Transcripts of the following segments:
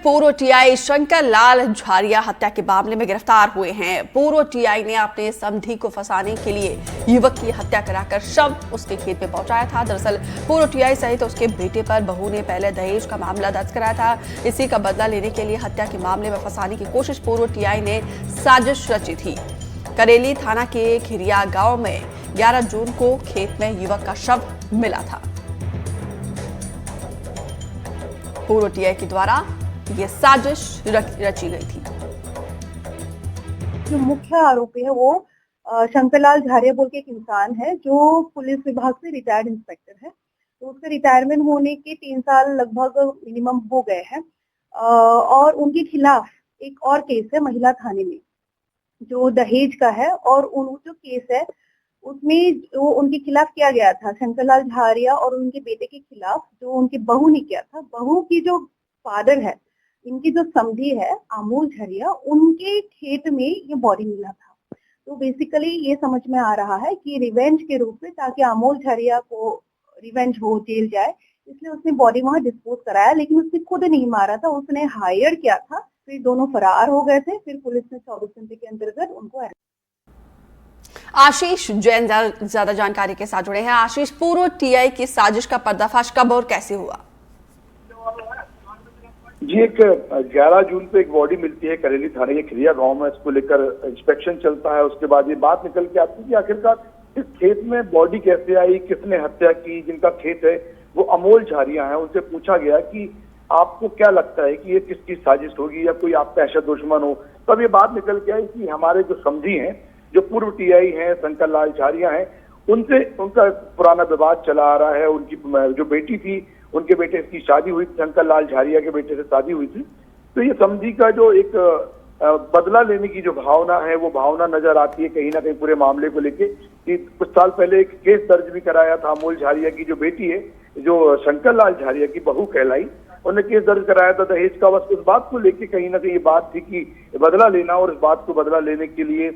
पूर्व टीआई शंकर लाल झारिया हत्या के मामले में गिरफ्तार हुए हैं। पूर्व टीआई ने अपने समधी को फंसाने के लिए युवक की हत्या कराकर शव उसके खेत में पहुंचाया था। दरअसल पूर्व टीआई सहित उसके बेटे पर बहू ने पहले दहेज का मामला दर्ज कराया था। इसी का बदला लेने के लिए हत्या के मामले में फंसाने की कोशिश पूर्व टीआई ने साजिश रची थी। करेली थाना के खिरिया गांव में 11 जून को खेत में युवक का शव मिला था। पूर्व टीआई के द्वारा यह साजिश रची गई थी। जो मुख्य आरोपी है वो शंकरलाल झारिया बोल के एक इंसान है जो पुलिस विभाग से रिटायर्ड इंस्पेक्टर है। तो उसके रिटायरमेंट होने के 3 साल लगभग मिनिमम हो गए हैं और उनके खिलाफ एक और केस है महिला थाने में जो दहेज का है और जो केस है उसमें जो उनके खिलाफ किया गया था शंकरलाल झारिया और उनके बेटे के खिलाफ जो उनकी बहू ने किया था। बहू की जो फादर है, इनकी जो समधी है अमोल झारिया, उनके खेत में ये बॉडी मिला था। तो बेसिकली ये समझ में आ रहा है कि रिवेंज के रूप में, ताकि अमोल झारिया को रिवेंज हो, जेल जाए, इसलिए उसने बॉडी वहां डिस्पोज कराया। लेकिन उसने खुद नहीं मारा था, उसने हायर किया था। फिर दोनों फरार हो गए थे। फिर पुलिस ने 24 घंटे के अंतर्गत उनको अरेस्ट। आशीष जैन ज्यादा जानकारी के साथ जुड़े हैं। आशीष, पूर्व टीआई की साजिश का पर्दाफाश कब और कैसे हुआ? जी, एक 11 जून को एक बॉडी मिलती है करेली थाने के खिरिया गांव में। इसको लेकर इंस्पेक्शन चलता है। उसके बाद ये बात निकल के आती है कि आखिरकार इस खेत में बॉडी कैसे आई, किसने हत्या की। जिनका खेत है वो अमोल झारिया है। उनसे पूछा गया कि आपको क्या लगता है कि ये किसकी साजिश होगी या कोई आपका ऐसा दुश्मन हो। तब ये बात निकल के आई कि हमारे जो समधी हैं, जो पूर्व टीआई हैं शंकरलाल झारिया हैं, उनसे उनका पुराना विवाद चला आ रहा है। उनकी जो बेटी थी, उनके बेटे की शादी हुई, शंकरलाल झारिया के बेटे से शादी हुई थी। तो ये समधी का जो एक बदला लेने की जो भावना है, वो भावना नजर आती है कहीं ना कहीं पूरे मामले को लेके। कि कुछ साल पहले एक केस दर्ज भी कराया था। अमोल झारिया की जो बेटी है, जो शंकरलाल झारिया की बहू कहलाई, उन्होंने केस दर्ज कराया था दहेज का। बस उस बात को लेके कहीं ना कहीं ये बात थी कि बदला लेना, और इस बात को बदला लेने के लिए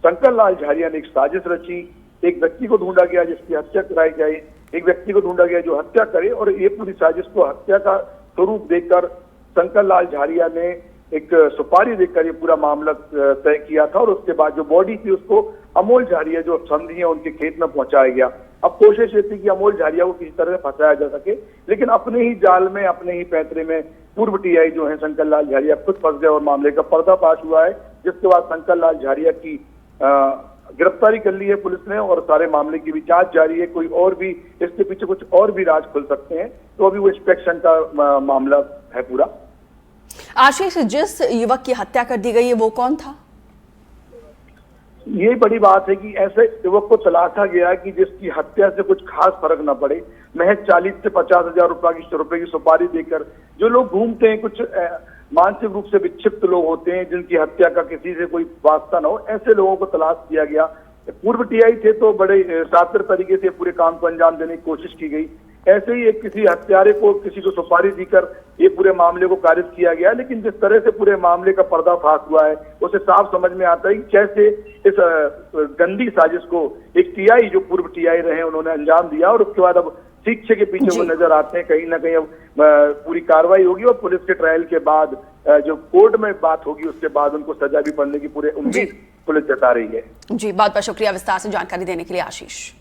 शंकरलाल झारिया ने एक साजिश रची। एक व्यक्ति को ढूंढा गया जिसकी हत्या कराई जाए, एक व्यक्ति को ढूंढा गया जो हत्या करे, और ये पूरी साजिश को हत्या का स्वरूप देकर शंकरलाल झारिया ने एक सुपारी देकर ये पूरा मामला तय किया था। और उसके बाद जो बॉडी थी उसको अमोल झारिया जो समधी है उनके खेत में पहुंचाया गया। अब कोशिश ये थी कि अमोल झारिया को किसी तरह फंसाया जा सके, लेकिन अपने ही जाल में, अपने ही पैंतरे में पूर्व टीआई जो है शंकरलाल झारिया खुद फंस गए और मामले का पर्दाफाश हुआ है। जिसके बाद शंकरलाल झारिया की गिरफ्तारी कर ली है पुलिस ने और सारे मामले की भी जांच जारी है। कोई और भी इसके पीछे कुछ और भी राज खुल सकते हैं। तो अभी वो इंस्पेक्शन का मामला है पूरा। आशीष, जिस युवक की हत्या कर दी गई है वो कौन था? ये बड़ी बात है कि ऐसे युवक को तलाशा गया कि जिसकी हत्या से कुछ खास फर्क न पड़े। महज 40 से 50 हजार रुपए की सुपारी देकर जो लोग घूमते हैं, कुछ मानसिक रूप से विक्षिप्त लोग होते हैं जिनकी हत्या का किसी से कोई वास्ता न हो, ऐसे लोगों को तलाश किया गया। पूर्व टीआई थे तो बड़े शातिर तरीके से पूरे काम को अंजाम देने की कोशिश की गई। ऐसे ही एक किसी हत्यारे को किसी को सुपारी देकर ये पूरे मामले को कारित किया गया। लेकिन जिस तरह से पूरे मामले का पर्दाफाश हुआ है उसे साफ समझ में आता है कि कैसे इस गंदी साजिश को एक टीआई, जो पूर्व टीआई रहे, उन्होंने अंजाम दिया। और उसके बाद अब शिक्षे के पीछे वो नजर आते हैं। कहीं ना कहीं अब पूरी कार्रवाई होगी और पुलिस के ट्रायल के बाद जो कोर्ट में बात होगी उसके बाद उनको सजा भी पड़ने की पूरे उम्मीद पुलिस जता रही है। जी, बहुत बहुत शुक्रिया विस्तार से जानकारी देने के लिए आशीष।